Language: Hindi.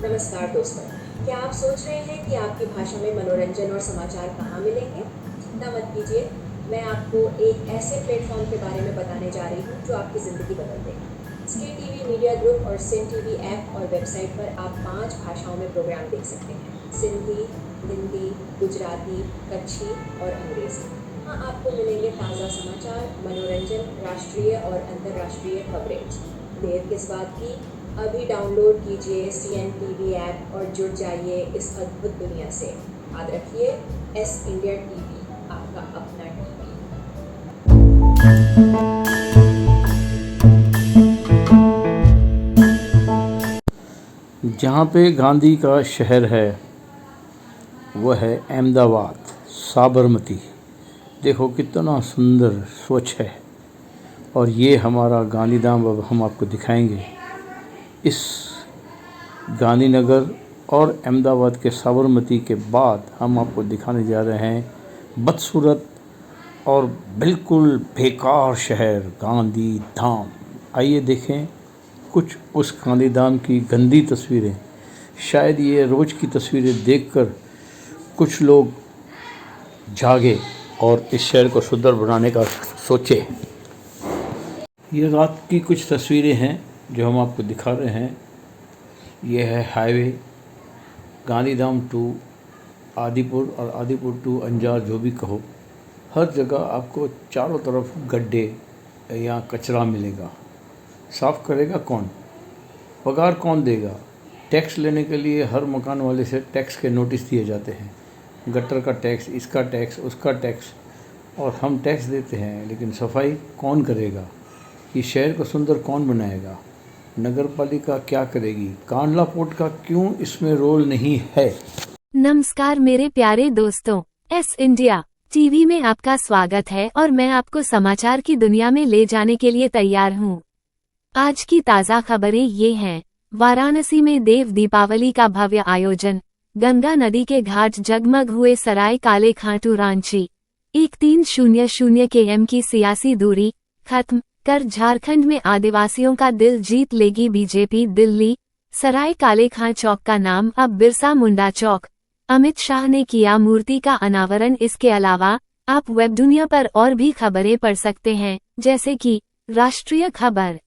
नमस्कार दोस्तों, क्या आप सोच रहे हैं कि आपकी भाषा में मनोरंजन और समाचार कहाँ मिलेंगे? चिंता मत कीजिए, मैं आपको एक ऐसे प्लेटफॉर्म के बारे में बताने जा रही हूँ जो आपकी ज़िंदगी बदल देगा। स्के टीवी मीडिया ग्रुप और सिन टीवी ऐप और वेबसाइट पर आप 5 भाषाओं में प्रोग्राम देख सकते हैं। सिंधी, हिंदी, गुजराती, कच्छी और अंग्रेज़ी। हाँ, आपको मिलेंगे ताज़ा समाचार, मनोरंजन, राष्ट्रीय और अंतर्राष्ट्रीय कवरेज। देर किस बात की, अभी डाउनलोड कीजिए सीएन टीवी ऐप और जुड़ जाइए इस अद्भुत दुनिया से। याद रखिए, एस इंडिया टीवी, आपका अपना टीवी। जहाँ पे गांधी का शहर है वह है अहमदाबाद, साबरमती। देखो कितना सुंदर स्वच्छ है। और ये हमारा गांधीधाम अब हम आपको दिखाएंगे। इस गांधीनगर और अहमदाबाद के साबरमती के बाद हम आपको दिखाने जा रहे हैं बदसूरत और बिल्कुल बेकार शहर गांधीधाम। आइए देखें कुछ उस गांधीधाम की गंदी तस्वीरें। शायद ये रोज़ की तस्वीरें देखकर कुछ लोग जागे और इस शहर को सुंदर बनाने का सोचे। ये रात की कुछ तस्वीरें हैं जो हम आपको दिखा रहे हैं। ये है हाईवे गांधीधाम टू आदिपुर और आदिपुर टू अंजार, जो भी कहो। हर जगह आपको चारों तरफ गड्ढे या कचरा मिलेगा। साफ़ करेगा कौन? पगार कौन देगा? टैक्स लेने के लिए हर मकान वाले से टैक्स के नोटिस दिए जाते हैं। गटर का टैक्स, इसका टैक्स, उसका टैक्स, और हम टैक्स देते हैं, लेकिन सफाई कौन करेगा? ये शहर को सुंदर कौन बनाएगा? नगर पालिका क्या करेगी? कांडला पोर्ट का क्यों इसमें रोल नहीं है? नमस्कार मेरे प्यारे दोस्तों, एस इंडिया टीवी में आपका स्वागत है और मैं आपको समाचार की दुनिया में ले जाने के लिए तैयार हूँ। आज की ताज़ा खबरें ये हैं। वाराणसी में देव दीपावली का भव्य आयोजन, गंगा नदी के घाट जगमग हुए, सराय काले खाटू रांची 1300 km की सियासी दूरी खत्म कर झारखंड में आदिवासियों का दिल जीत लेगी बीजेपी। दिल्ली सराय काले खां चौक का नाम अब बिरसा मुंडा चौक। अमित शाह ने किया मूर्ति का अनावरण। इसके अलावा आप वेब दुनिया पर और भी खबरें पढ़ सकते हैं, जैसे कि राष्ट्रीय खबर,